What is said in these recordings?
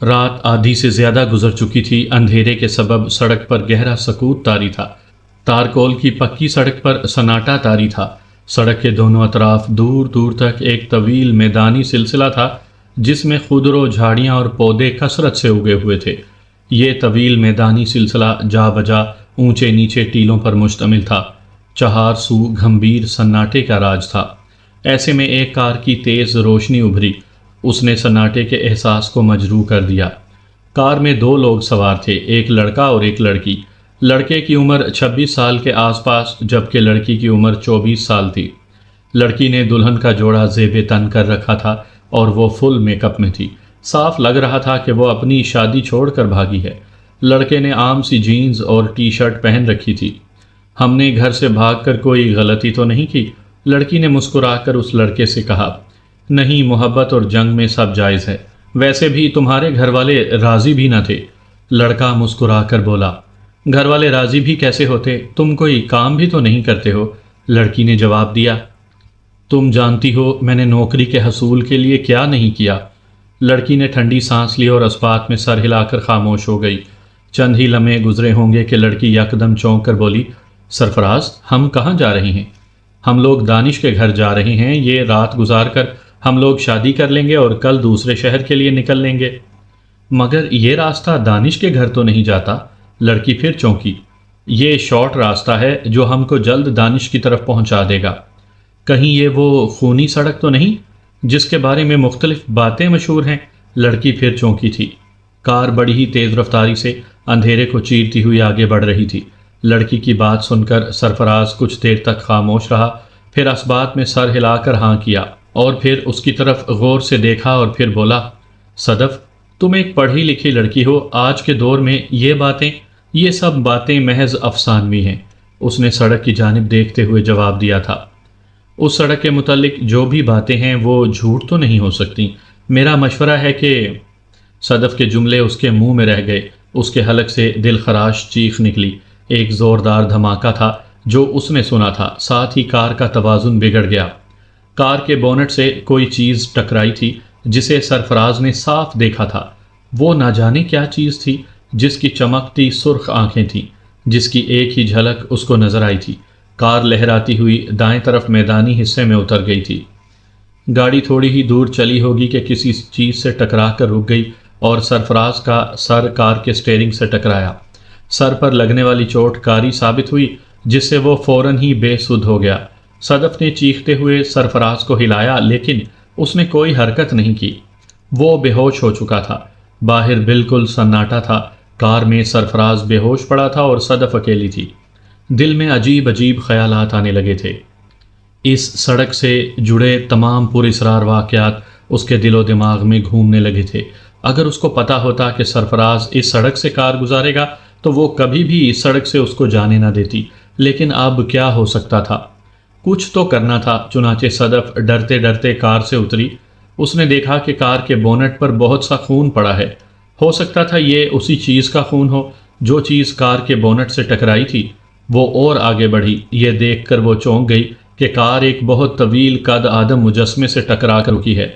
رات آدھی سے زیادہ گزر چکی تھی۔ اندھیرے کے سبب سڑک پر گہرا سکوت طاری تھا۔ تارکول کی پکی سڑک پر سناٹا طاری تھا۔ سڑک کے دونوں اطراف دور دور تک ایک طویل میدانی سلسلہ تھا جس میں خودرو جھاڑیاں اور پودے کثرت سے اگے ہوئے تھے۔ یہ طویل میدانی سلسلہ جا بجا اونچے نیچے ٹیلوں پر مشتمل تھا۔ چہار سو گھمبیر سناٹے کا راج تھا۔ ایسے میں ایک کار کی تیز روشنی ابھری۔ اس نے سناٹے کے احساس کو مجروح کر دیا۔ کار میں دو لوگ سوار تھے، ایک لڑکا اور ایک لڑکی۔ لڑکے کی عمر 26 سال کے آس پاس جبکہ لڑکی کی عمر 24 سال تھی۔ لڑکی نے دلہن کا جوڑا زیب تن کر رکھا تھا اور وہ فل میک اپ میں تھی۔ صاف لگ رہا تھا کہ وہ اپنی شادی چھوڑ کر بھاگی ہے۔ لڑکے نے عام سی جینز اور ٹی شرٹ پہن رکھی تھی۔ ہم نے گھر سے بھاگ کر کوئی غلطی تو نہیں کی؟ لڑکی نے مسکرا کر اس لڑکے سے کہا۔ نہیں، محبت اور جنگ میں سب جائز ہے۔ ویسے بھی تمہارے گھر والے راضی بھی نہ تھے۔ لڑکا مسکرا کر بولا۔ گھر والے راضی بھی کیسے ہوتے؟ تم کوئی کام بھی تو نہیں کرتے ہو۔ لڑکی نے جواب دیا۔ تم جانتی ہو میں نے نوکری کے حصول کے لیے کیا نہیں کیا۔ لڑکی نے ٹھنڈی سانس لی اور اسپات میں سر ہلا کر خاموش ہو گئی۔ چند ہی لمحے گزرے ہوں گے کہ لڑکی یکدم چونک کر بولی، سرفراز، ہم کہاں جا رہے ہیں؟ ہم لوگ دانش کے گھر جا رہے ہیں۔ یہ رات گزار کر ہم لوگ شادی کر لیں گے اور کل دوسرے شہر کے لیے نکل لیں گے۔ مگر یہ راستہ دانش کے گھر تو نہیں جاتا۔ لڑکی پھر چونکی۔ یہ شارٹ راستہ ہے جو ہم کو جلد دانش کی طرف پہنچا دے گا۔ کہیں یہ وہ خونی سڑک تو نہیں جس کے بارے میں مختلف باتیں مشہور ہیں؟ لڑکی پھر چونکی تھی۔ کار بڑی ہی تیز رفتاری سے اندھیرے کو چیرتی ہوئی آگے بڑھ رہی تھی۔ لڑکی کی بات سن کر سرفراز کچھ دیر تک خاموش رہا، پھر اسبات میں سر ہلا کر ہاں کیا اور پھر اس کی طرف غور سے دیکھا اور پھر بولا، صدف، تم ایک پڑھی لکھی لڑکی ہو۔ آج کے دور میں یہ سب باتیں محض افسانوی ہیں۔ اس نے سڑک کی جانب دیکھتے ہوئے جواب دیا تھا۔ اس سڑک کے متعلق جو بھی باتیں ہیں وہ جھوٹ تو نہیں ہو سکتی۔ میرا مشورہ ہے کہ… صدف کے جملے اس کے منہ میں رہ گئے۔ اس کے حلق سے دل خراش چیخ نکلی۔ ایک زوردار دھماکہ تھا جو اس نے سنا تھا، ساتھ ہی کار کا توازن بگڑ گیا۔ کار کے بونٹ سے کوئی چیز ٹکرائی تھی جسے سرفراز نے صاف دیکھا تھا۔ وہ نہ جانے کیا چیز تھی جس کی چمکتی سرخ آنکھیں تھیں، جس کی ایک ہی جھلک اس کو نظر آئی تھی۔ کار لہراتی ہوئی دائیں طرف میدانی حصے میں اتر گئی تھی۔ گاڑی تھوڑی ہی دور چلی ہوگی کہ کسی چیز سے ٹکرا کر رک گئی اور سرفراز کا سر کار کے سٹیئرنگ سے ٹکرایا۔ سر پر لگنے والی چوٹ کاری ثابت ہوئی جس سے وہ فوراً ہی بے سدھ ہو گیا۔ صدف نے چیختے ہوئے سرفراز کو ہلایا لیکن اس نے کوئی حرکت نہیں کی۔ وہ بے ہوش ہو چکا تھا۔ باہر بالکل سناٹا تھا۔ کار میں سرفراز بے ہوش پڑا تھا اور صدف اکیلی تھی۔ دل میں عجیب عجیب خیالات آنے لگے تھے۔ اس سڑک سے جڑے تمام پراسرار واقعات اس کے دل و دماغ میں گھومنے لگے تھے۔ اگر اس کو پتا ہوتا کہ سرفراز اس سڑک سے کار گزارے گا تو وہ کبھی بھی اس سڑک سے اس کو جانے نہ دیتی، لیکن اب کیا ہو سکتا تھا؟ کچھ تو کرنا تھا۔ چنانچہ صدف ڈرتے ڈرتے کار سے اتری۔ اس نے دیکھا کہ کار کے بونٹ پر بہت سا خون پڑا ہے۔ ہو سکتا تھا یہ اسی چیز کا خون ہو جو چیز کار کے بونٹ سے ٹکرائی تھی۔ وہ اور آگے بڑھی۔ یہ دیکھ کر وہ چونک گئی کہ کار ایک بہت طویل قد آدم مجسمے سے ٹکرا کر رکی ہے۔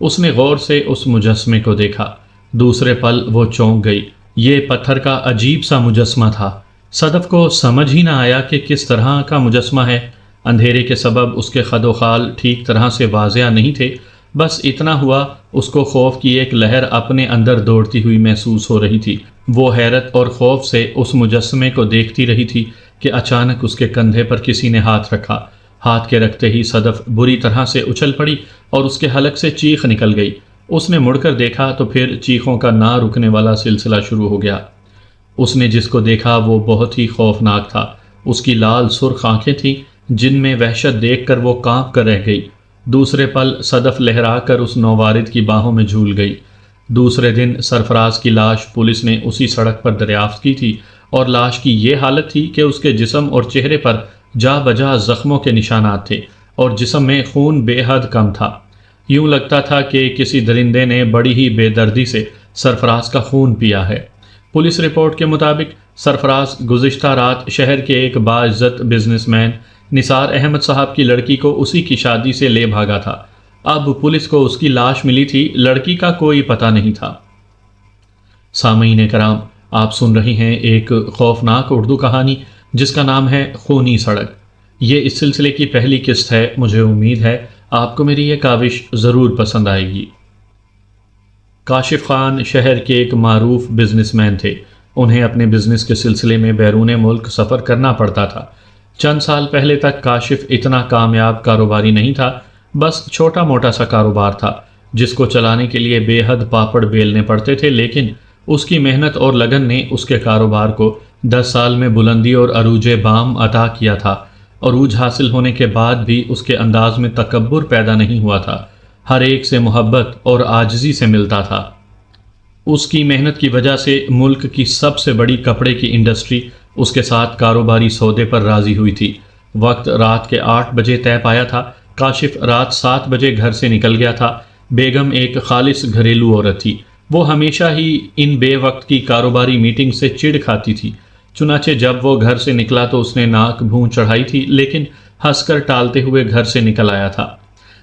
اس نے غور سے اس مجسمے کو دیکھا۔ دوسرے پل وہ چونک گئی۔ یہ پتھر کا عجیب سا مجسمہ تھا۔ صدف کو سمجھ ہی نہ آیا کہ کس طرح کا مجسمہ ہے۔ اندھیرے کے سبب اس کے خد و خال ٹھیک طرح سے واضح نہیں تھے۔ بس اتنا ہوا، اس کو خوف کی ایک لہر اپنے اندر دوڑتی ہوئی محسوس ہو رہی تھی۔ وہ حیرت اور خوف سے اس مجسمے کو دیکھتی رہی تھی کہ اچانک اس کے کندھے پر کسی نے ہاتھ رکھا۔ ہاتھ کے رکھتے ہی صدف بری طرح سے اچھل پڑی اور اس کے حلق سے چیخ نکل گئی۔ اس نے مڑ کر دیکھا تو پھر چیخوں کا نہ رکنے والا سلسلہ شروع ہو گیا۔ اس نے جس کو دیکھا وہ بہت ہی خوفناک تھا۔ اس کی لال سرخ آنکھیں تھیں جن میں وحشت دیکھ کر وہ کانپ کر رہ گئی۔ دوسرے پل صدف لہرا کر اس نووارد کی باہوں میں جھول گئی۔ دوسرے دن سرفراز کی لاش پولیس نے اسی سڑک پر دریافت کی تھی اور لاش کی یہ حالت تھی کہ اس کے جسم اور چہرے پر جا بجا زخموں کے نشانات تھے اور جسم میں خون بے حد کم تھا۔ یوں لگتا تھا کہ کسی درندے نے بڑی ہی بے دردی سے سرفراز کا خون پیا ہے۔ پولیس رپورٹ کے مطابق سرفراز گزشتہ رات شہر کے ایک باعزت بزنس مین نثار احمد صاحب کی لڑکی کو اسی کی شادی سے لے بھاگا تھا۔ اب پولیس کو اس کی لاش ملی تھی، لڑکی کا کوئی پتہ نہیں تھا۔ سامعین کرام، آپ سن رہی ہیں ایک خوفناک اردو کہانی جس کا نام ہے خونی سڑک۔ یہ اس سلسلے کی پہلی قسط ہے۔ مجھے امید ہے آپ کو میری یہ کاوش ضرور پسند آئے گی۔ کاشف خان شہر کے ایک معروف بزنس مین تھے۔ انہیں اپنے بزنس کے سلسلے میں بیرون ملک سفر کرنا پڑتا تھا۔ چند سال پہلے تک کاشف اتنا کامیاب کاروباری نہیں تھا، بس چھوٹا موٹا سا کاروبار تھا جس کو چلانے کے لیے بے حد پاپڑ بیلنے پڑتے تھے، لیکن اس کی محنت اور لگن نے اس کے کاروبار کو 10 سال میں بلندی اور عروج بام عطا کیا تھا۔ عروج حاصل ہونے کے بعد بھی اس کے انداز میں تکبر پیدا نہیں ہوا تھا، ہر ایک سے محبت اور عاجزی سے ملتا تھا۔ اس کی محنت کی وجہ سے ملک کی سب سے بڑی کپڑے کی انڈسٹری اس کے ساتھ کاروباری سودے پر راضی ہوئی تھی۔ وقت رات کے 8 بجے طے پایا تھا۔ کاشف رات 7 بجے گھر سے نکل گیا تھا۔ بیگم ایک خالص گھریلو عورت تھی۔ وہ ہمیشہ ہی ان بے وقت کی کاروباری میٹنگ سے چڑ کھاتی تھی۔ چنانچہ جب وہ گھر سے نکلا تو اس نے ناک بھون چڑھائی تھی، لیکن ہنس کر ٹالتے ہوئے گھر سے نکل آیا تھا۔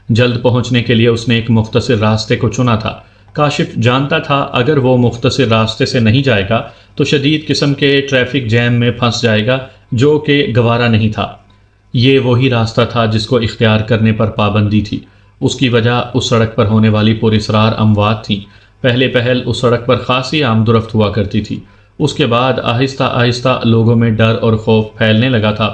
جلد پہنچنے کے لیے اس نے ایک مختصر راستے کو چنا تھا۔ کاشف جانتا تھا اگر وہ مختصر راستے سے نہیں جائے گا تو شدید قسم کے ٹریفک جیم میں پھنس جائے گا، جو کہ گوارا نہیں تھا۔ یہ وہی راستہ تھا جس کو اختیار کرنے پر پابندی تھی۔ اس کی وجہ اس سڑک پر ہونے والی پراسرار اموات تھیں۔ پہلے پہل اس سڑک پر خاصی آمد و رفت ہوا کرتی تھی، اس کے بعد آہستہ آہستہ لوگوں میں ڈر اور خوف پھیلنے لگا تھا۔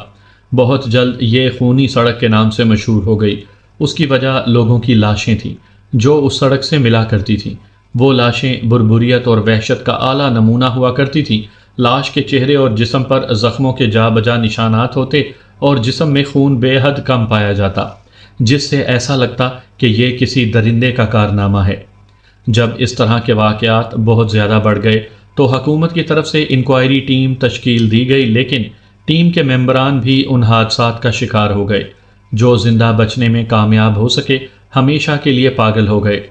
بہت جلد یہ خونی سڑک کے نام سے مشہور ہو گئی۔ اس کی وجہ لوگوں کی لاشیں تھیں جو اس سڑک سے ملا کرتی تھیں۔ وہ لاشیں بربریت اور وحشت کا اعلیٰ نمونہ ہوا کرتی تھیں۔ لاش کے چہرے اور جسم پر زخموں کے جا بجا نشانات ہوتے اور جسم میں خون بے حد کم پایا جاتا، جس سے ایسا لگتا کہ یہ کسی درندے کا کارنامہ ہے۔ جب اس طرح کے واقعات بہت زیادہ بڑھ گئے تو حکومت کی طرف سے انکوائری ٹیم تشکیل دی گئی، لیکن ٹیم کے ممبران بھی ان حادثات کا شکار ہو گئے۔ جو زندہ بچنے میں کامیاب ہو سکے ہمیشہ کے لیے پاگل ہو گئے۔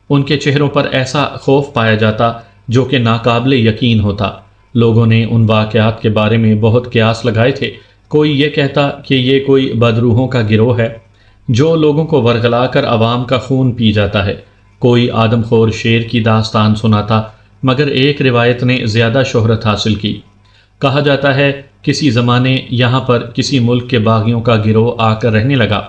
ان کے چہروں پر ایسا خوف پایا جاتا جو کہ ناقابل یقین ہوتا۔ لوگوں نے ان واقعات کے بارے میں بہت قیاس لگائے تھے۔ کوئی یہ کہتا کہ یہ کوئی بدروحوں کا گروہ ہے جو لوگوں کو ورغلا کر عوام کا خون پی جاتا ہے۔ کوئی آدم خور شیر کی داستان سناتا، مگر ایک روایت نے زیادہ شہرت حاصل کی۔ کہا جاتا ہے کسی زمانے یہاں پر کسی ملک کے باغیوں کا گروہ آ کر رہنے لگا۔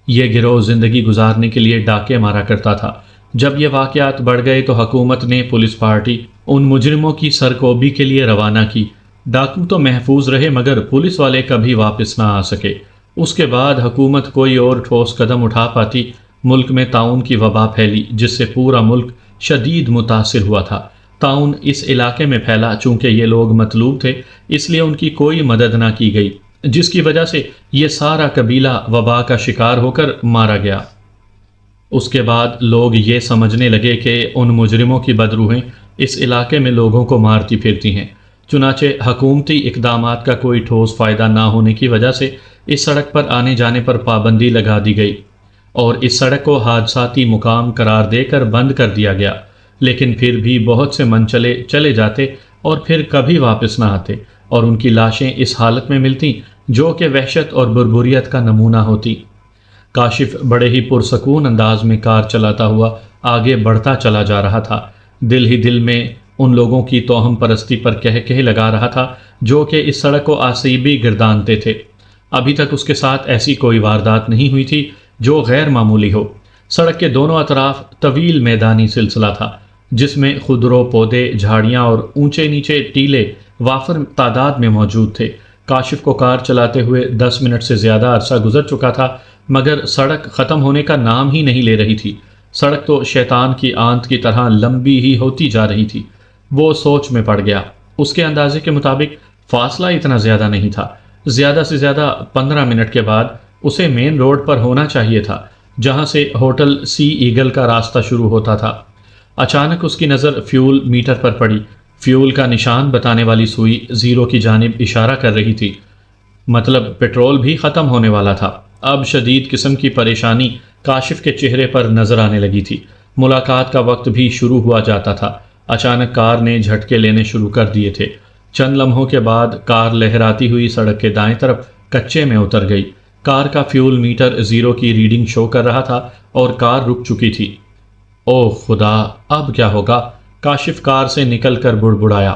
یہ گروہ زندگی گزارنے کے لیے ڈاکے مارا کرتا تھا۔ جب یہ واقعات بڑھ گئے تو حکومت نے پولیس پارٹی ان مجرموں کی سرکوبی کے لیے روانہ کی۔ ڈاکو تو محفوظ رہے مگر پولیس والے کبھی واپس نہ آ سکے۔ اس کے بعد حکومت کوئی اور ٹھوس قدم اٹھا پاتی، ملک میں طاعون کی وبا پھیلی جس سے پورا ملک شدید متاثر ہوا تھا۔ طاعون اس علاقے میں پھیلا، چونکہ یہ لوگ مطلوب تھے اس لیے ان کی کوئی مدد نہ کی گئی، جس کی وجہ سے یہ سارا قبیلہ وبا کا شکار ہو کر مارا گیا۔ اس کے بعد لوگ یہ سمجھنے لگے کہ ان مجرموں کی بدروحیں اس علاقے میں لوگوں کو مارتی پھرتی ہیں۔ چنانچہ حکومتی اقدامات کا کوئی ٹھوس فائدہ نہ ہونے کی وجہ سے اس سڑک پر آنے جانے پر پابندی لگا دی گئی اور اس سڑک کو حادثاتی مقام قرار دے کر بند کر دیا گیا۔ لیکن پھر بھی بہت سے منچلے چلے جاتے اور پھر کبھی واپس نہ آتے، اور ان کی لاشیں اس حالت میں ملتی جو کہ وحشت اور بربریت کا نمونہ ہوتی۔ کاشف بڑے ہی پرسکون انداز میں کار چلاتا ہوا آگے بڑھتا چلا جا رہا تھا۔ دل ہی دل میں ان لوگوں کی توہم پرستی پر کہہ لگا رہا تھا جو کہ اس سڑک کو آسیبی گردانتے تھے۔ ابھی تک اس کے ساتھ ایسی کوئی واردات نہیں ہوئی تھی جو غیر معمولی ہو۔ سڑک کے دونوں اطراف طویل میدانی سلسلہ تھا جس میں خضرو پودے، جھاڑیاں اور اونچے نیچے ٹیلے وافر تعداد میں موجود تھے۔ کاشف کو کار چلاتے ہوئے 10 منٹ سے زیادہ عرصہ گزر چکا تھا مگر سڑک ختم ہونے کا نام ہی نہیں لے رہی تھی۔ سڑک تو شیطان کی آنت کی طرح لمبی ہی ہوتی جا رہی تھی۔ وہ سوچ میں پڑ گیا۔ اس کے اندازے کے مطابق فاصلہ اتنا زیادہ نہیں تھا۔ زیادہ سے زیادہ 15 منٹ کے بعد اسے مین روڈ پر ہونا چاہیے تھا جہاں سے ہوٹل سی ایگل کا راستہ شروع ہوتا تھا۔ اچانک اس کی نظر فیول میٹر پر پڑی۔ فیول کا نشان بتانے والی سوئی زیرو کی جانب اشارہ کر رہی تھی، مطلب پیٹرول بھی ختم ہونے والا تھا۔ اب شدید قسم کی پریشانی کاشف کے چہرے پر نظر آنے لگی تھی۔ ملاقات کا وقت بھی شروع ہوا جاتا تھا۔ اچانک کار نے جھٹکے لینے شروع کر دیے تھے۔ چند لمحوں کے بعد کار لہراتی ہوئی سڑک کے دائیں طرف کچے میں اتر گئی۔ کار کا فیول میٹر زیرو کی ریڈنگ شو کر رہا تھا اور کار رک چکی تھی۔ اوہ خدا، اب کیا ہوگا؟ کاشف کار سے نکل کر بڑبڑایا۔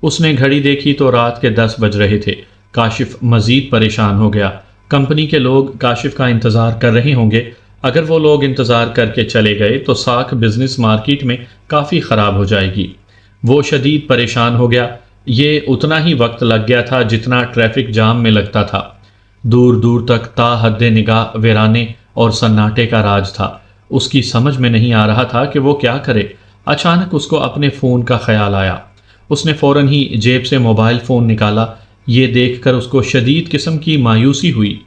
اس نے گھڑی دیکھی تو رات کے 10 بج رہے تھے۔ کاشف مزید پریشان ہو گیا۔ کمپنی کے لوگ کاشف کا انتظار کر رہے ہوں گے۔ اگر وہ لوگ انتظار کر کے چلے گئے تو ساکھ بزنس مارکیٹ میں کافی خراب ہو جائے گی۔ وہ شدید پریشان ہو گیا۔ یہ اتنا ہی وقت لگ گیا تھا جتنا ٹریفک جام میں لگتا تھا۔ دور دور تک تا حد نگاہ ویرانے اور سناٹے کا راج تھا۔ اس کی سمجھ میں نہیں آ رہا تھا کہ وہ کیا کرے۔ اچانک اس کو اپنے فون کا خیال آیا۔ اس نے فوراً ہی جیب سے موبائل فون نکالا۔ یہ دیکھ کر اس کو شدید قسم کی مایوسی ہوئی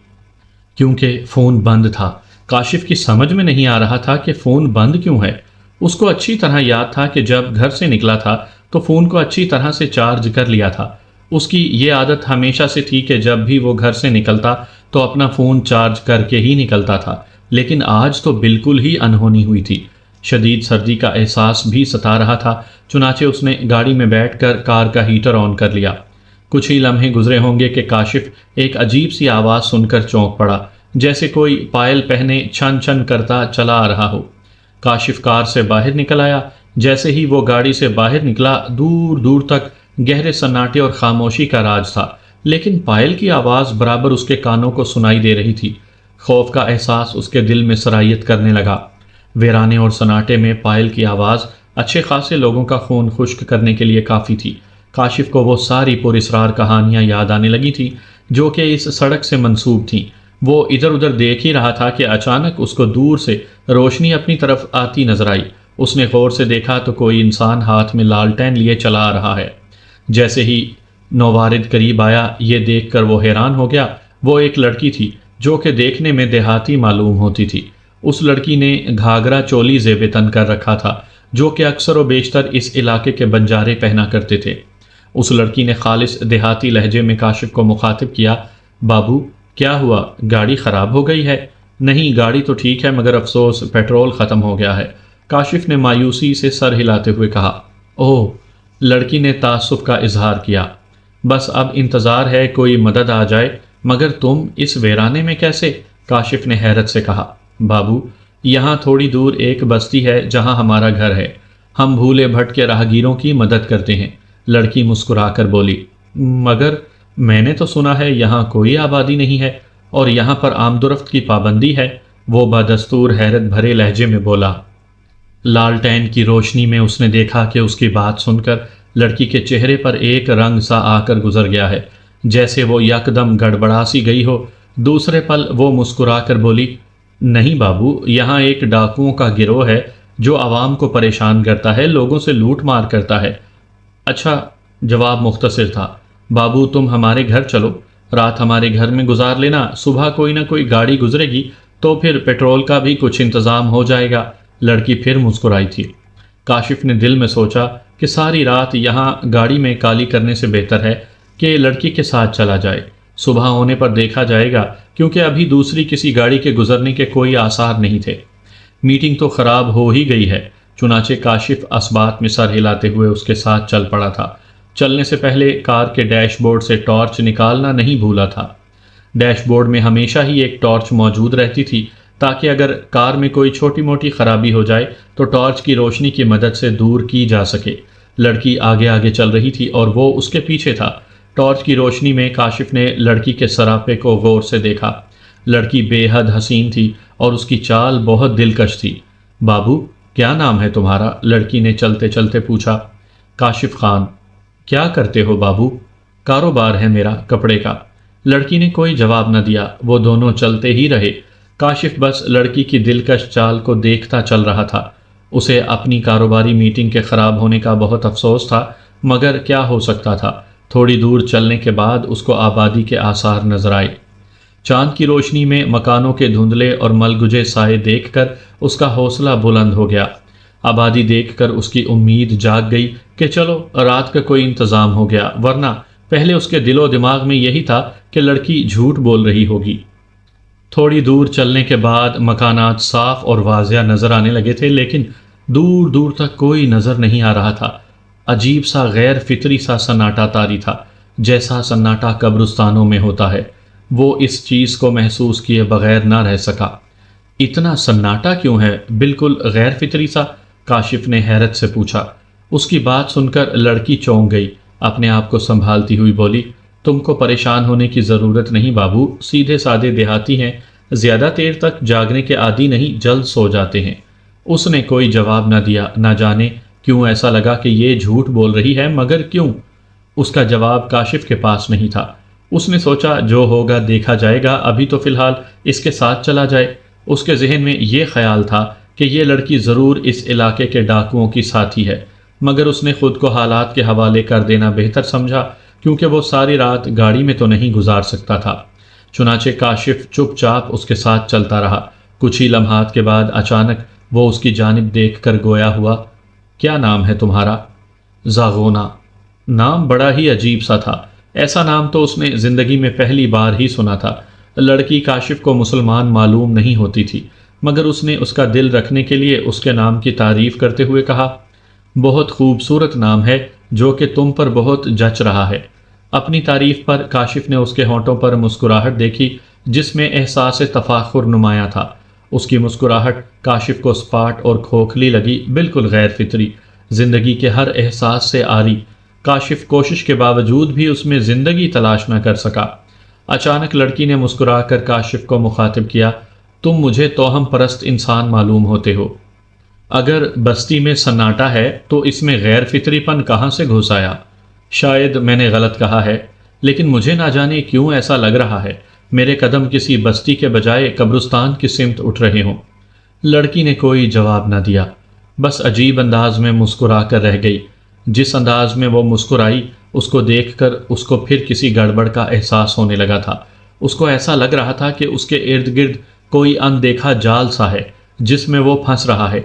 کیونکہ فون بند تھا۔ کاشف کی سمجھ میں نہیں آ رہا تھا کہ فون بند کیوں ہے۔ اس کو اچھی طرح یاد تھا کہ جب گھر سے نکلا تھا تو فون کو اچھی طرح سے چارج کر لیا تھا۔ اس کی یہ عادت ہمیشہ سے تھی کہ جب بھی وہ گھر سے نکلتا تو اپنا فون چارج کر کے ہی نکلتا تھا، لیکن آج تو بالکل ہی انہونی ہوئی تھی۔ شدید سردی کا احساس بھی ستا رہا تھا، چنانچہ اس نے گاڑی میں بیٹھ کر کار کا ہیٹر آن کر لیا۔ کچھ ہی لمحے گزرے ہوں گے کہ کاشف ایک عجیب سی آواز سن کر چونک پڑا، جیسے کوئی پائل پہنے چھن چھن کرتا چلا آ رہا ہو۔ کاشف کار سے باہر نکل آیا۔ جیسے ہی وہ گاڑی سے باہر نکلا، دور دور تک گہرے سناٹے اور خاموشی کا راج تھا، لیکن پائل کی آواز برابر اس کے کانوں کو سنائی دے رہی تھی۔ خوف کا احساس اس کے دل میں سرایت کرنے لگا۔ ویرانے اور سناٹے میں پائل کی آواز اچھے خاصے لوگوں کا خون خشک کرنے کے لیے کافی تھی۔ کاشف کو وہ ساری پراسرار کہانیاں یاد آنے لگی تھیں جو کہ اس سڑک سے منسوب تھیں۔ وہ ادھر ادھر دیکھ ہی رہا تھا کہ اچانک اس کو دور سے روشنی اپنی طرف آتی نظر آئی۔ اس نے غور سے دیکھا تو کوئی انسان ہاتھ میں لالٹین لیے چلا آ رہا ہے۔ جیسے ہی نوارد قریب آیا، یہ دیکھ کر وہ حیران ہو گیا۔ وہ ایک لڑکی تھی جو کہ دیکھنے میں دیہاتی معلوم ہوتی تھی۔ اس لڑکی نے گھاگرا چولی زیب تن کر رکھا تھا جو کہ اکثر و بیشتر اس علاقے کے بنجارے پہنا کرتے تھے۔ اس لڑکی نے خالص دیہاتی لہجے میں کاشف کو مخاطب کیا، بابو کیا ہوا، گاڑی خراب ہو گئی ہے؟ نہیں، گاڑی تو ٹھیک ہے مگر افسوس پیٹرول ختم ہو گیا ہے، کاشف نے مایوسی سے سر ہلاتے ہوئے کہا۔ اوہ، لڑکی نے تعصب کا اظہار کیا۔ بس اب انتظار ہے کوئی مدد آ جائے، مگر تم اس ویرانے میں کیسے؟ کاشف نے حیرت سے کہا۔ بابو، یہاں تھوڑی دور ایک بستی ہے جہاں ہمارا گھر ہے، ہم بھولے بھٹکے راہگیروں کی مدد کرتے ہیں، لڑکی مسکرا کر بولی۔ مگر میں نے تو سنا ہے یہاں کوئی آبادی نہیں ہے اور یہاں پر آمد و رفت کی پابندی ہے، وہ بدستور حیرت بھرے لہجے میں بولا۔ لالٹین کی روشنی میں اس نے دیکھا کہ اس کی بات سن کر لڑکی کے چہرے پر ایک رنگ سا آ کر گزر گیا ہے، جیسے وہ یکدم گڑبڑا سی گئی ہو۔ دوسرے پل وہ مسکرا کر بولی، نہیں بابو، یہاں ایک ڈاکوؤں کا گروہ ہے جو عوام کو پریشان کرتا ہے، لوگوں سے لوٹ مار کرتا ہے۔ اچھا، جواب مختصر تھا۔ بابو تم ہمارے گھر چلو، رات ہمارے گھر میں گزار لینا، صبح کوئی نہ کوئی گاڑی گزرے گی تو پھر پیٹرول کا بھی کچھ انتظام ہو جائے گا۔ لڑکی پھر مسکرائی تھی۔ کاشف نے دل میں سوچا کہ ساری رات یہاں گاڑی میں کالی کرنے سے بہتر ہے کہ لڑکی کے ساتھ چلا جائے، صبح ہونے پر دیکھا جائے گا، کیونکہ ابھی دوسری کسی گاڑی کے گزرنے کے کوئی آثار نہیں تھے۔ میٹنگ تو خراب ہو ہی گئی ہے، چنانچہ کاشف اسبات میں سر ہلاتے ہوئے اس کے ساتھ چل پڑا تھا۔ چلنے سے پہلے کار کے ڈیش بورڈ سے ٹارچ نکالنا نہیں بھولا تھا۔ ڈیش بورڈ میں ہمیشہ ہی ایک ٹارچ موجود رہتی تھی تاکہ اگر کار میں کوئی چھوٹی موٹی خرابی ہو جائے تو ٹارچ کی روشنی کی مدد سے دور کی جا سکے۔ لڑکی آگے آگے چل رہی تھی اور وہ اس کے پیچھے تھا۔ ٹارچ کی روشنی میں کاشف نے لڑکی کے سراپے کو غور سے دیکھا۔ لڑکی بے حد حسین تھی اور اس کی چال بہت دلکش تھی۔ بابو، کیا نام ہے تمہارا؟ لڑکی نے چلتے چلتے پوچھا۔ کاشف خان۔ کیا کرتے ہو بابو؟ کاروبار ہے میرا، کپڑے کا۔ لڑکی نے کوئی جواب نہ دیا۔ وہ دونوں چلتے ہی رہے۔ کاشف بس لڑکی کی دلکش چال کو دیکھتا چل رہا تھا۔ اسے اپنی کاروباری میٹنگ کے خراب ہونے کا بہت افسوس تھا، مگر کیا ہو سکتا تھا؟ تھوڑی دور چلنے کے بعد اس کو آبادی کے آثار نظر آئے۔ چاند کی روشنی میں مکانوں کے دھندلے اور ملگجے سائے دیکھ کر اس کا حوصلہ بلند ہو گیا۔ آبادی دیکھ کر اس کی امید جاگ گئی کہ چلو رات کا کوئی انتظام ہو گیا، ورنہ پہلے اس کے دل و دماغ میں یہی تھا کہ لڑکی جھوٹ بول رہی ہوگی۔ تھوڑی دور چلنے کے بعد مکانات صاف اور واضح نظر آنے لگے تھے، لیکن دور دور تک کوئی نظر نہیں آ رہا تھا۔ عجیب سا غیر فطری سا سناٹا طاری تھا، جیسا سناٹا قبرستانوں میں ہوتا ہے۔ وہ اس چیز کو محسوس کیے بغیر نہ رہ سکا۔ اتنا سناٹا کیوں ہے، بالکل غیر فطری سا؟ کاشف نے حیرت سے پوچھا۔ اس کی بات سن کر لڑکی چونک گئی، اپنے آپ کو سنبھالتی ہوئی بولی، تم کو پریشان ہونے کی ضرورت نہیں بابو، سیدھے سادے دیہاتی ہیں، زیادہ دیر تک جاگنے کے عادی نہیں، جلد سو جاتے ہیں۔ اس نے کوئی جواب نہ دیا، نہ جانے کیوں ایسا لگا کہ یہ جھوٹ بول رہی ہے، مگر کیوں؟ اس کا جواب کاشف کے پاس نہیں تھا۔ اس نے سوچا جو ہوگا دیکھا جائے گا، ابھی تو فی الحال اس کے ساتھ چلا جائے۔ اس کے ذہن میں یہ خیال تھا کہ یہ لڑکی ضرور اس علاقے کے ڈاکوؤں کی ساتھی ہے، مگر اس نے خود کو حالات کے حوالے کر دینا بہتر سمجھا، کیونکہ وہ ساری رات گاڑی میں تو نہیں گزار سکتا تھا۔ چنانچہ کاشف چپ چاپ اس کے ساتھ چلتا رہا۔ کچھ ہی لمحات کے بعد اچانک وہ اس کی جانب دیکھ کر گویا ہوا، کیا نام ہے تمہارا؟ زاغونا۔ نام بڑا ہی عجیب سا تھا، ایسا نام تو اس نے زندگی میں پہلی بار ہی سنا تھا۔ لڑکی کاشف کو مسلمان معلوم نہیں ہوتی تھی، مگر اس نے اس کا دل رکھنے کے لیے اس کے نام کی تعریف کرتے ہوئے کہا، بہت خوبصورت نام ہے جو کہ تم پر بہت جچ رہا ہے۔ اپنی تعریف پر کاشف نے اس کے ہونٹوں پر مسکراہٹ دیکھی جس میں احساس تفاخر نمایاں تھا۔ اس کی مسکراہٹ کاشف کو سپاٹ اور کھوکھلی لگی، بالکل غیر فطری، زندگی کے ہر احساس سے عاری۔ کاشف کوشش کے باوجود بھی اس میں زندگی تلاش نہ کر سکا۔ اچانک لڑکی نے مسکرا کر کاشف کو مخاطب کیا، تم مجھے توہم پرست انسان معلوم ہوتے ہو۔ اگر بستی میں سناٹا ہے تو اس میں غیر فطری پن کہاں سے گھس آیا؟ شاید میں نے غلط کہا ہے، لیکن مجھے نہ جانے کیوں ایسا لگ رہا ہے میرے قدم کسی بستی کے بجائے قبرستان کی سمت اٹھ رہے ہوں۔ لڑکی نے کوئی جواب نہ دیا، بس عجیب انداز میں مسکرا کر رہ گئی۔ جس انداز میں وہ مسکرائی اس کو دیکھ کر اس کو پھر کسی گڑبڑ کا احساس ہونے لگا تھا۔ اس کو ایسا لگ رہا تھا کہ اس کے ارد گرد کوئی اندیکھا جال سا ہے جس میں وہ پھنس رہا ہے۔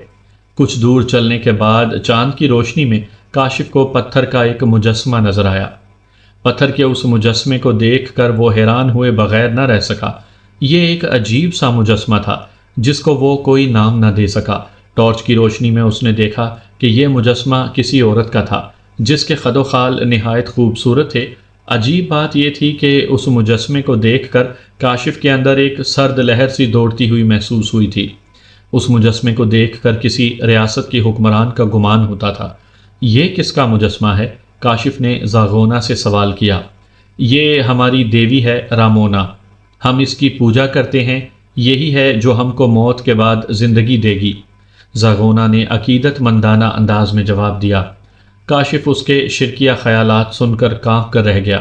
کچھ دور چلنے کے بعد چاند کی روشنی میں کاشف کو پتھر کا ایک مجسمہ نظر آیا۔ پتھر کے اس مجسمے کو دیکھ کر وہ حیران ہوئے بغیر نہ رہ سکا۔ یہ ایک عجیب سا مجسمہ تھا جس کو وہ کوئی نام نہ دے سکا۔ ٹارچ کی روشنی میں اس نے دیکھا کہ یہ مجسمہ کسی عورت کا تھا جس کے خد و خال نہایت خوبصورت تھے۔ عجیب بات یہ تھی کہ اس مجسمے کو دیکھ کر کاشف کے اندر ایک سرد لہر سی دوڑتی ہوئی محسوس ہوئی تھی۔ اس مجسمے کو دیکھ کر کسی ریاست کی حکمران کا گمان ہوتا تھا۔ یہ کس کا مجسمہ ہے؟ کاشف نے زاغونا سے سوال کیا۔ یہ ہماری دیوی ہے رامونا، ہم اس کی پوجا کرتے ہیں، یہی ہے جو ہم کو موت کے بعد زندگی دے گی، زاغونا نے عقیدت مندانہ انداز میں جواب دیا۔ کاشف اس کے شرکیہ خیالات سن کر کانپ کر رہ گیا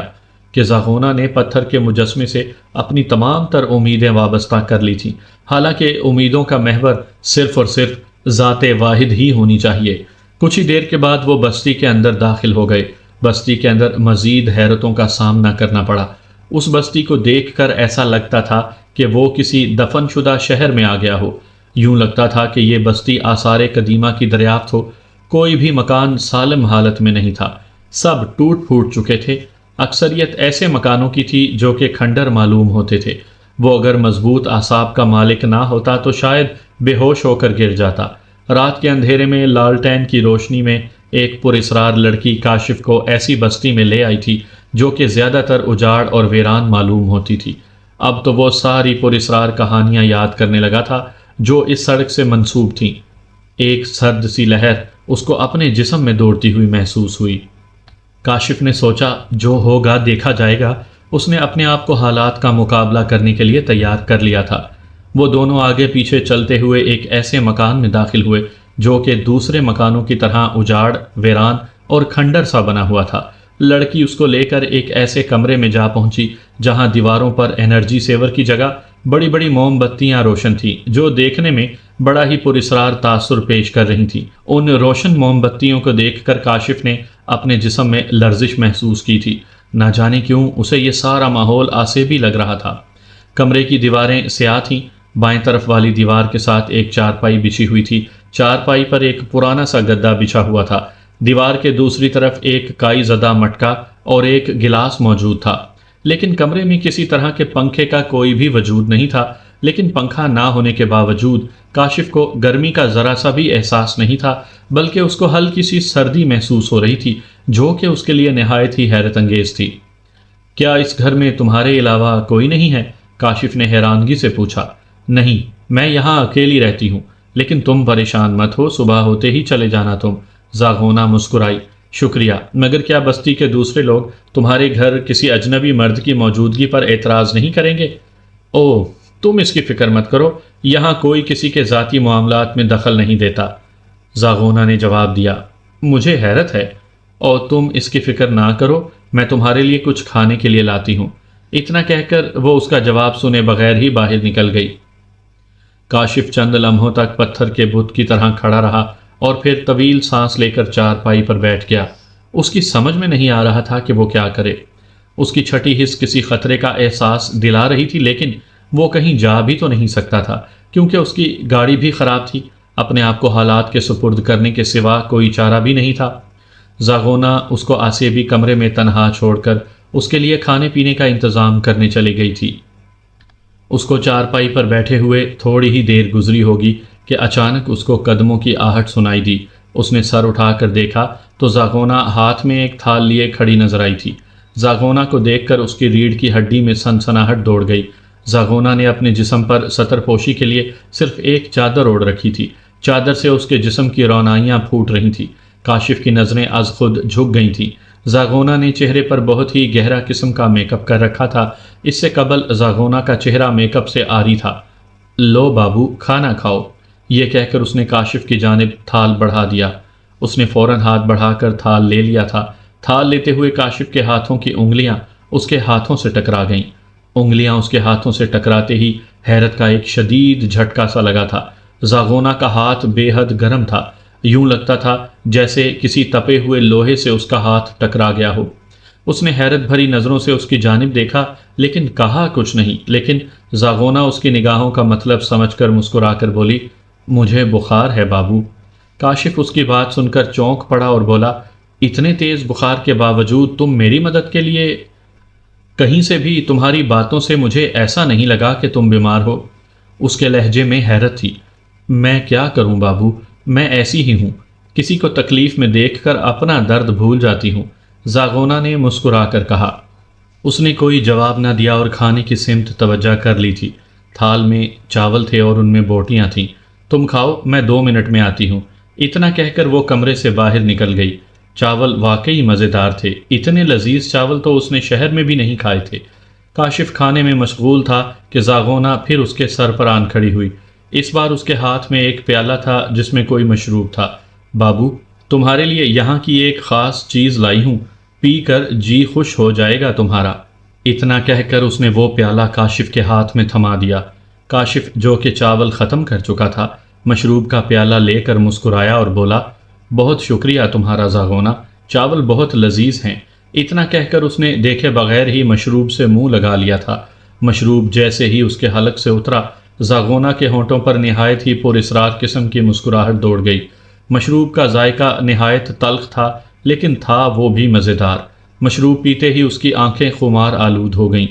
کہ زاغونا نے پتھر کے مجسمے سے اپنی تمام تر امیدیں وابستہ کر لی تھیں، حالانکہ امیدوں کا محور صرف اور صرف ذات واحد ہی ہونی چاہیے۔ کچھ ہی دیر کے بعد وہ بستی کے اندر داخل ہو گئے۔ بستی کے اندر مزید حیرتوں کا سامنا کرنا پڑا۔ اس بستی کو دیکھ کر ایسا لگتا تھا کہ وہ کسی دفن شدہ شہر میں آ گیا ہو۔ یوں لگتا تھا کہ یہ بستی آثار قدیمہ کی دریافت ہو۔ کوئی بھی مکان سالم حالت میں نہیں تھا، سب ٹوٹ پھوٹ چکے تھے۔ اکثریت ایسے مکانوں کی تھی جو کہ کھنڈر معلوم ہوتے تھے۔ وہ اگر مضبوط اعصاب کا مالک نہ ہوتا تو شاید بے ہوش ہو کر گر جاتا۔ رات کے اندھیرے میں لالٹین کی روشنی میں ایک پراسرار لڑکی کاشف کو ایسی بستی میں لے آئی تھی جو کہ زیادہ تر اجاڑ اور ویران معلوم ہوتی تھی۔ اب تو وہ ساری پراسرار کہانیاں یاد کرنے لگا تھا جو اس سڑک سے منسوب تھیں۔ ایک سرد سی لہر اس کو اپنے جسم میں دوڑتی ہوئی محسوس ہوئی۔ کاشف نے سوچا جو ہوگا دیکھا جائے گا۔ اس نے اپنے آپ کو حالات کا مقابلہ کرنے کے لیے تیار کر لیا تھا۔ وہ دونوں آگے پیچھے چلتے ہوئے ایک ایسے مکان میں داخل ہوئے جو کہ دوسرے مکانوں کی طرح اجاڑ، ویران اور کھنڈر سا بنا ہوا تھا۔ لڑکی اس کو لے کر ایک ایسے کمرے میں جا پہنچی جہاں دیواروں پر انرجی سیور کی جگہ بڑی بڑی موم بتیاں روشن تھیں جو دیکھنے میں بڑا ہی پراسرار تاثر پیش کر رہی تھیں۔ ان روشن موم بتیوں کو دیکھ کر کاشف نے اپنے جسم میں لرزش محسوس کی تھی۔ نہ جانے کیوں اسے یہ سارا ماحول آسیبی لگ رہا تھا۔ کمرے کی دیواریں سیاہ تھیں۔ بائیں طرف والی دیوار کے ساتھ ایک چارپائی بچھی ہوئی تھی۔ چارپائی پر ایک پرانا سا گدا بچھا ہوا تھا۔ دیوار کے دوسری طرف ایک کائی زدہ مٹکا اور ایک گلاس موجود تھا، لیکن کمرے میں کسی طرح کے پنکھے کا کوئی بھی وجود نہیں تھا۔ لیکن پنکھا نہ ہونے کے باوجود کاشف کو گرمی کا ذرا سا بھی احساس نہیں تھا، بلکہ اس کو ہلکی سی سردی محسوس ہو رہی تھی جو کہ اس کے لیے نہایت ہی حیرت انگیز تھی۔ کیا اس گھر میں تمہارے علاوہ کوئی نہیں ہے؟ کاشف نے حیرانگی سے پوچھا۔ نہیں، میں یہاں اکیلی رہتی ہوں، لیکن تم پریشان مت ہو، صبح ہوتے ہی چلے جانا تم، زاغونا مسکرائی۔ شکریہ، مگر کیا بستی کے دوسرے لوگ تمہارے گھر کسی اجنبی مرد کی موجودگی پر اعتراض نہیں کریں گے؟ اوہ، تم اس کی فکر مت کرو، یہاں کوئی کسی کے ذاتی معاملات میں دخل نہیں دیتا، زاغونا نے جواب دیا۔ مجھے حیرت ہے، اور تم اس کی فکر نہ کرو، میں تمہارے لیے کچھ کھانے کے لیے لاتی ہوں۔ اتنا کہہ کر وہ اس کا جواب سنے بغیر ہی باہر نکل گئی۔ کاشف چند لمحوں تک پتھر کے بت کی طرح کھڑا رہا اور پھر طویل سانس لے کر چارپائی پر بیٹھ گیا۔ اس کی سمجھ میں نہیں آ رہا تھا کہ وہ کیا کرے۔ اس کی چھٹی حس کسی خطرے کا احساس دلا رہی تھی، لیکن وہ کہیں جا بھی تو نہیں سکتا تھا کیونکہ اس کی گاڑی بھی خراب تھی۔ اپنے آپ کو حالات کے سپرد کرنے کے سوا کوئی چارہ بھی نہیں تھا۔ زاغونا اس کو آسیبی کمرے میں تنہا چھوڑ کر اس کے لیے کھانے پینے کا انتظام کرنے چلی گئی تھی۔ اس کو چارپائی پر بیٹھے ہوئے تھوڑی ہی دیر گزری ہوگی کہ اچانک اس کو قدموں کی آہٹ سنائی دی۔ اس نے سر اٹھا کر دیکھا تو زاغونا ہاتھ میں ایک تھال لیے کھڑی نظر آئی تھی۔ زاغونا کو دیکھ کر اس کی ریڑھ کی ہڈی میں سنسناہٹ دوڑ گئی۔ زاغونا نے اپنے جسم پر سطر پوشی کے لیے صرف ایک چادر اوڑھ رکھی تھی۔ چادر سے اس کے جسم کی رونائیاں پھوٹ رہی تھیں۔ کاشف کی نظریں از خود جھک گئی تھیں۔ زاغونا نے چہرے پر بہت ہی گہرا قسم کا میک اپ کر رکھا تھا۔ اس سے قبل زاغونا کا چہرہ میک اپ سے عاری تھا۔ لو بابو، کھانا کھاؤ، یہ کہہ کر اس نے کاشف کی جانب تھال بڑھا دیا۔ اس نے فوراً ہاتھ بڑھا کر تھال لے لیا تھا۔ تھال لیتے ہوئے کاشف کے ہاتھوں کی انگلیاں اس کے ہاتھوں سے ٹکرا گئیں۔ انگلیاں اس کے ہاتھوں سے ٹکراتے ہی حیرت کا ایک شدید جھٹکا سا لگا تھا۔ زاغونا کا ہاتھ بے حد گرم تھا، یوں لگتا تھا جیسے کسی تپے ہوئے لوہے سے اس کا ہاتھ ٹکرا گیا ہو۔ اس نے حیرت بھری نظروں سے اس کی جانب دیکھا لیکن کہا کچھ نہیں، لیکن زاغونا اس کی نگاہوں کا مطلب سمجھ کر مسکرا کر بولی، مجھے بخار ہے بابو۔ کاشف اس کی بات سن کر چونک پڑا اور بولا، اتنے تیز بخار کے باوجود تم میری مدد کے لیے؟ کہیں سے بھی تمہاری باتوں سے مجھے ایسا نہیں لگا کہ تم بیمار ہو۔ اس کے لہجے میں حیرت تھی۔ میں کیا کروں بابو، میں ایسی ہی ہوں، کسی کو تکلیف میں دیکھ کر اپنا درد بھول جاتی ہوں، زاغونا نے مسکرا کر کہا۔ اس نے کوئی جواب نہ دیا اور کھانے کی سمت توجہ کر لی تھی۔ تھال میں چاول تھے اور ان میں بوٹیاں تھیں۔ تم کھاؤ، میں 2 منٹ میں آتی ہوں، اتنا کہہ کر وہ کمرے سے باہر نکل گئی۔ چاول واقعی مزیدار تھے، اتنے لذیذ چاول تو اس نے شہر میں بھی نہیں کھائے تھے۔ کاشف کھانے میں مشغول تھا کہ زاغونا پھر اس کے سر پر آن کھڑی ہوئی۔ اس بار اس کے ہاتھ میں ایک پیالہ تھا جس میں کوئی مشروب تھا۔ بابو، تمہارے لیے یہاں کی ایک خاص چیز لائی ہوں، پی کر جی خوش ہو جائے گا تمہارا۔ اتنا کہہ کر اس نے وہ پیالہ کاشف کے ہاتھ میں تھما دیا۔ کاشف جو کہ چاول ختم کر چکا تھا، مشروب کا پیالہ لے کر مسکرایا اور بولا، بہت شکریہ تمہارا زاغونا، چاول بہت لذیذ ہیں۔ اتنا کہہ کر اس نے دیکھے بغیر ہی مشروب سے منہ لگا لیا تھا۔ مشروب جیسے ہی اس کے حلق سے اترا، زاغونا کے ہونٹوں پر نہایت ہی پر اسرار قسم کی مسکراہٹ دوڑ گئی۔ مشروب کا ذائقہ نہایت تلخ تھا، لیکن تھا وہ بھی مزیدار۔ مشروب پیتے ہی اس کی آنکھیں خمار آلود ہو گئیں۔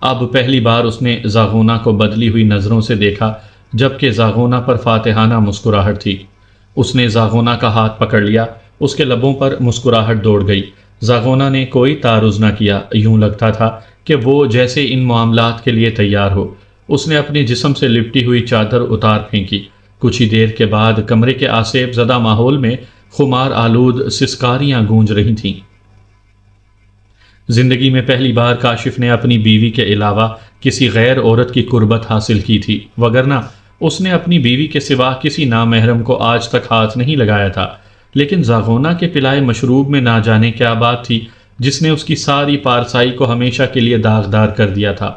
اب پہلی بار اس نے زاغونا کو بدلی ہوئی نظروں سے دیکھا، جبکہ زاغونا پر فاتحانہ مسکراہٹ تھی۔ اس نے زاغونا کا ہاتھ پکڑ لیا، اس کے لبوں پر مسکراہٹ دوڑ گئی۔ زاغونا نے کوئی تعارض نہ کیا، یوں لگتا تھا کہ وہ جیسے ان معاملات کے لیے تیار ہو۔ اس نے اپنے جسم سے لپٹی ہوئی چادر اتار پھینکی۔ کچھ ہی دیر کے بعد کمرے کے آسیب زدہ ماحول میں خمار آلود سسکاریاں گونج رہی تھیں۔ زندگی میں پہلی بار کاشف نے اپنی بیوی کے علاوہ کسی غیر عورت کی قربت حاصل کی تھی، وگرنہ اس نے اپنی بیوی کے سوا کسی نامحرم کو آج تک ہاتھ نہیں لگایا تھا۔ لیکن زاغونا کے پلائے مشروب میں نہ جانے کیا بات تھی جس نے اس کی ساری پارسائی کو ہمیشہ کے لیے داغدار کر دیا تھا۔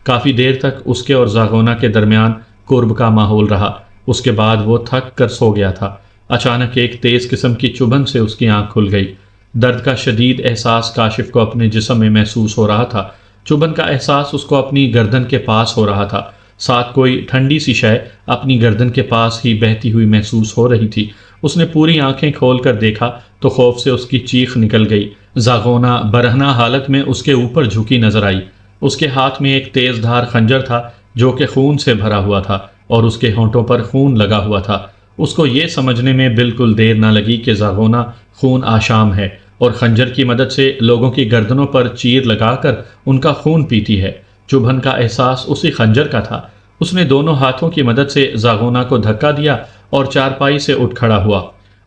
کافی دیر تک اس کے اور زاغونا کے درمیان قرب کا ماحول رہا۔ اس کے بعد وہ تھک کر سو گیا تھا۔ اچانک ایک تیز قسم کی چبھن سے اس کی آنکھ کھل گئی۔ درد کا شدید احساس کاشف کو اپنے جسم میں محسوس ہو رہا تھا۔ چبھن کا احساس اس کو اپنی گردن کے پاس ہو رہا تھا، ساتھ کوئی ٹھنڈی سی شے اپنی گردن کے پاس ہی بہتی ہوئی محسوس ہو رہی تھی۔ اس نے پوری آنکھیں کھول کر دیکھا تو خوف سے اس کی چیخ نکل گئی۔ زاغونا برہنہ حالت میں اس کے اوپر جھکی نظر آئی۔ اس کے ہاتھ میں ایک تیز دھار خنجر تھا جو کہ خون سے بھرا ہوا تھا اور اس کے ہونٹوں پر خون لگا ہوا تھا۔ اس کو یہ سمجھنے میں بالکل دیر نہ لگی کہ زاغونا خون آشام ہے اور خنجر کی مدد سے لوگوں کی گردنوں پر چیر لگا کر ان کا خون پیتی ہے۔ چبھن کا احساس اسی خنجر کا تھا۔ اس نے دونوں ہاتھوں کی مدد سے زاغونا کو دھکا دیا اور چارپائی سے اٹھ کھڑا ہوا۔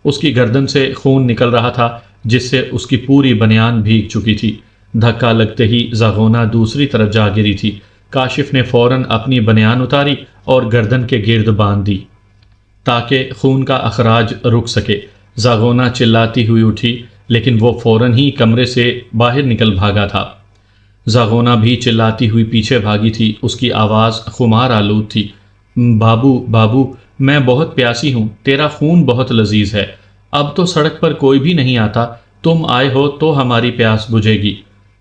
اس کی گردن سے خون نکل رہا تھا جس سے اس کی پوری بنیان بھیگ چکی تھی۔ دھکا لگتے ہی زاغونہ دوسری طرف جا گری تھی۔ کاشف نے فوراً اپنی بنیان اتاری اور گردن کے گرد باندھ دی تاکہ خون کا اخراج رک سکے۔ زاغونہ چلاتی ہوئی اٹھی لیکن وہ فوراً ہی کمرے سے باہر نکل بھاگا تھا۔ زاغونہ بھی چلاتی ہوئی پیچھے بھاگی تھی۔ اس کی آواز خمار آلود تھی۔ بابو بابو، میں بہت پیاسی ہوں، تیرا خون بہت لذیذ ہے، اب تو سڑک پر کوئی بھی نہیں آتا، تم آئے ہو تو ہماری پیاس بجھے گی۔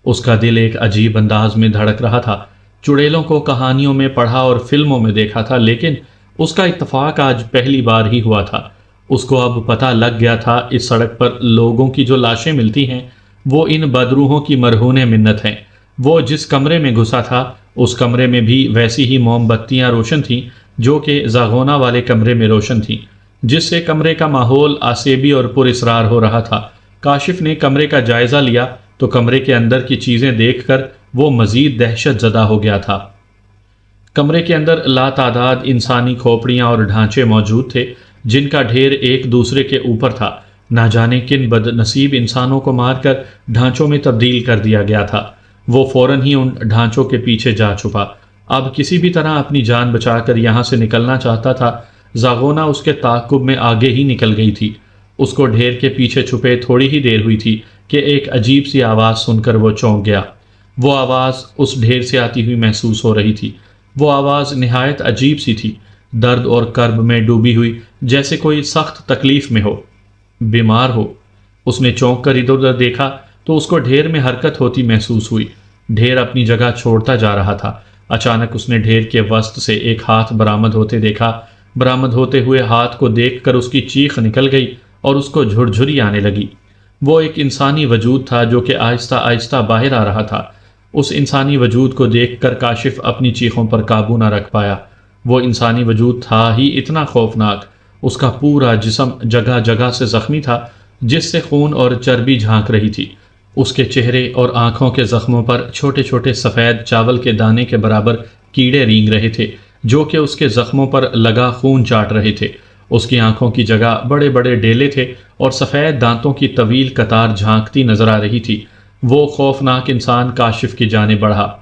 اس کا دل ایک عجیب انداز میں دھڑک رہا تھا۔ چڑیلوں کو کہانیوں میں پڑھا اور فلموں میں دیکھا تھا، لیکن اس کا اتفاق آج پہلی بار ہی ہوا تھا۔ اس کو اب پتہ لگ گیا تھا اس سڑک پر لوگوں کی جو لاشیں ملتی ہیں وہ ان بدروحوں کی مرہون منت ہیں۔ وہ جس کمرے میں گھسا تھا اس کمرے میں بھی ویسی ہی موم بتیاں روشن تھیں جو کہ زاغونہ والے کمرے میں روشن تھیں، جس سے کمرے کا ماحول آسیبی اور پر اسرار ہو رہا تھا۔ کاشف نے کمرے کا جائزہ لیا تو کمرے کے اندر کی چیزیں دیکھ کر وہ مزید دہشت زدہ ہو گیا تھا۔ کمرے کے اندر لاتعداد انسانی کھوپڑیاں اور ڈھانچے موجود تھے جن کا ڈھیر ایک دوسرے کے اوپر تھا۔ نہ جانے کن بد نصیب انسانوں کو مار کر ڈھانچوں میں تبدیل کر دیا گیا تھا۔ وہ فوراً ہی ان ڈھانچوں کے پیچھے جا چھپا۔ اب کسی بھی طرح اپنی جان بچا کر یہاں سے نکلنا چاہتا تھا۔ زاغونہ اس کے تعاقب میں آگے ہی نکل گئی تھی۔ اس کو ڈھیر کے پیچھے چھپے تھوڑی ہی دیر ہوئی تھی کہ ایک عجیب سی آواز سن کر وہ چونک گیا۔ وہ آواز اس ڈھیر سے آتی ہوئی محسوس ہو رہی تھی۔ وہ آواز نہایت عجیب سی تھی، درد اور کرب میں ڈوبی ہوئی، جیسے کوئی سخت تکلیف میں ہو، بیمار ہو۔ اس نے چونک کر ادھر ادھر دیکھا تو اس کو ڈھیر میں حرکت ہوتی محسوس ہوئی۔ ڈھیر اپنی جگہ چھوڑتا جا رہا تھا۔ اچانک اس نے ڈھیر کے وسط سے ایک ہاتھ برآمد ہوتے دیکھا۔ برآمد ہوتے ہوئے ہاتھ کو دیکھ کر اس کی چیخ نکل گئی اور اس کو جھرجھری آنے لگی۔ وہ ایک انسانی وجود تھا جو کہ آہستہ آہستہ باہر آ رہا تھا۔ اس انسانی وجود کو دیکھ کر کاشف اپنی چیخوں پر قابو نہ رکھ پایا۔ وہ انسانی وجود تھا ہی اتنا خوفناک، اس کا پورا جسم جگہ جگہ سے زخمی تھا جس سے خون اور چربی جھانک رہی تھی۔ اس کے چہرے اور آنکھوں کے زخموں پر چھوٹے چھوٹے سفید چاول کے دانے کے برابر کیڑے رینگ رہے تھے جو کہ اس کے زخموں پر لگا خون چاٹ رہے تھے۔ اس کی آنکھوں کی جگہ بڑے بڑے ڈیلے تھے اور سفید دانتوں کی طویل قطار جھانکتی نظر آ رہی تھی۔ وہ خوفناک انسان کاشف کی جانب بڑھا۔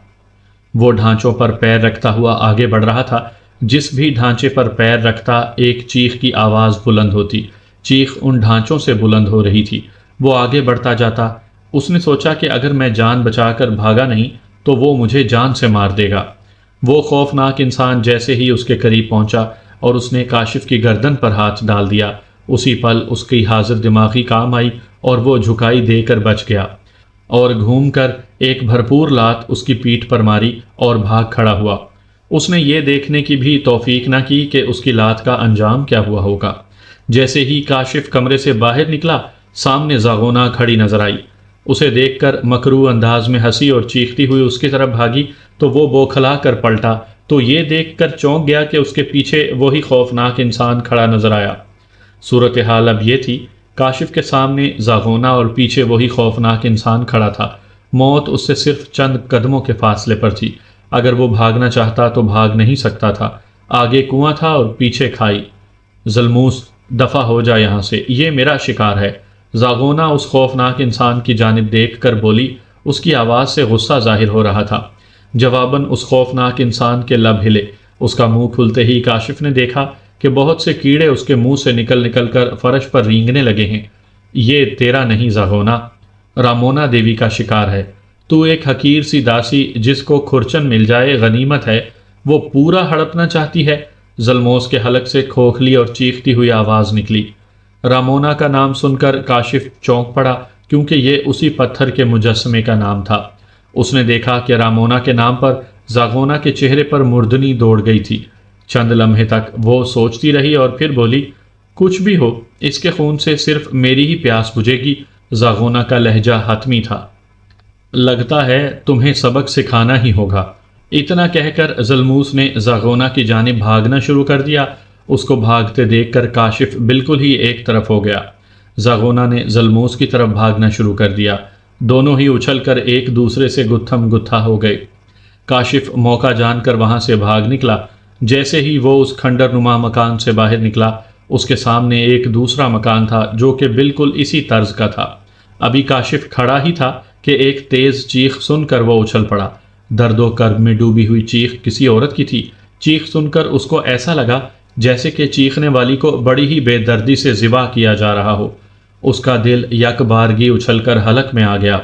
وہ ڈھانچوں پر پیر رکھتا ہوا آگے بڑھ رہا تھا۔ جس بھی ڈھانچے پر پیر رکھتا ایک چیخ کی آواز بلند ہوتی۔ چیخ ان ڈھانچوں سے بلند ہو رہی تھی۔ وہ آگے بڑھتا جاتا۔ اس نے سوچا کہ اگر میں جان بچا کر بھاگا نہیں تو وہ مجھے جان سے مار دے گا۔ وہ خوفناک انسان جیسے ہی اس کے قریب پہنچا اور اس نے کاشف کی گردن پر ہاتھ ڈال دیا، اسی پل اس کی حاضر دماغی کام آئی اور وہ جھکائی دے کر بچ گیا اور گھوم کر ایک بھرپور لات اس کی پیٹھ پر ماری اور بھاگ کھڑا ہوا۔ اس نے یہ دیکھنے کی بھی توفیق نہ کی کہ اس کی لات کا انجام کیا ہوا ہوگا۔ جیسے ہی کاشف کمرے سے باہر نکلا، سامنے زاغونہ کھڑی نظر آئی۔ اسے دیکھ کر مکروہ انداز میں ہنسی اور چیختی ہوئی اس کی طرف بھاگی تو وہ بوکھلا کر پلٹا تو یہ دیکھ کر چونک گیا کہ اس کے پیچھے وہی خوفناک انسان کھڑا نظر آیا۔ صورتحال اب یہ تھی، کاشف کے سامنے زاغونہ اور پیچھے وہی خوفناک انسان کھڑا تھا۔ موت اس سے صرف چند قدموں کے فاصلے پر تھی۔ اگر وہ بھاگنا چاہتا تو بھاگ نہیں سکتا تھا۔ آگے کنواں تھا اور پیچھے کھائی۔ ذلموس، دفع ہو جا یہاں سے، یہ میرا شکار ہے۔ زاغونہ اس خوفناک انسان کی جانب دیکھ کر بولی۔ اس کی آواز سے غصہ ظاہر ہو رہا تھا۔ جواباً اس خوفناک انسان کے لب ہلے۔ اس کا منہ کھلتے ہی کاشف نے دیکھا کہ بہت سے کیڑے اس کے منہ سے نکل نکل کر فرش پر رینگنے لگے ہیں۔ یہ تیرا نہیں زاغونہ، رامونا دیوی کا شکار ہے۔ تو ایک حقیر سی داسی جس کو کھرچن مل جائے غنیمت ہے، وہ پورا ہڑپنا چاہتی ہے۔ ذلموس کے حلق سے کھوکھلی اور چیختی ہوئی آواز نکلی۔ رامونا کا نام سن کر کاشف چونک پڑا کیونکہ یہ اسی پتھر کے مجسمے کا نام تھا۔ اس نے دیکھا کہ رامونا کے نام پر زاغونہ کے چہرے پر مردنی دوڑ گئی تھی۔ چند لمحے تک وہ سوچتی رہی اور پھر بولی، کچھ بھی ہو، اس کے خون سے صرف میری ہی پیاس بجھے گی۔ زاغونہ کا لہجہ حتمی تھا۔ لگتا ہے تمہیں سبق سکھانا ہی ہوگا۔ اتنا کہہ کر ذلموس نے زاغونہ کی جانب بھاگنا شروع کر دیا۔ اس کو بھاگتے دیکھ کر کاشف بالکل ہی ایک طرف ہو گیا۔ زاغونہ نے ذلموس کی طرف بھاگنا شروع کر دیا۔ دونوں ہی اچھل کر ایک دوسرے سے گتھم گتھا ہو گئے۔ کاشف موقع جان کر وہاں سے بھاگ نکلا۔ جیسے ہی وہ اس کھنڈر نما مکان سے باہر نکلا، اس کے سامنے ایک دوسرا مکان تھا جو کہ بالکل اسی طرز کا تھا۔ ابھی کاشف کھڑا ہی تھا کہ ایک تیز چیخ سن کر وہ اچھل پڑا۔ درد و کرب میں ڈوبی ہوئی چیخ کسی عورت کی تھی۔ چیخ سن کر اس کو ایسا لگا جیسے کہ چیخنے والی کو بڑی ہی بے دردی سے ذبح کیا جا رہا ہو۔ اس کا دل یک بارگی اچھل کر حلق میں آ گیا۔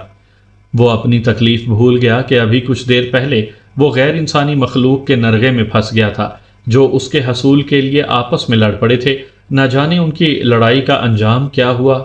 وہ اپنی تکلیف بھول گیا کہ ابھی کچھ دیر پہلے وہ غیر انسانی مخلوق کے نرغے میں پھنس گیا تھا جو اس کے حصول کے لیے آپس میں لڑ پڑے تھے۔ نہ جانے ان کی لڑائی کا انجام کیا ہوا۔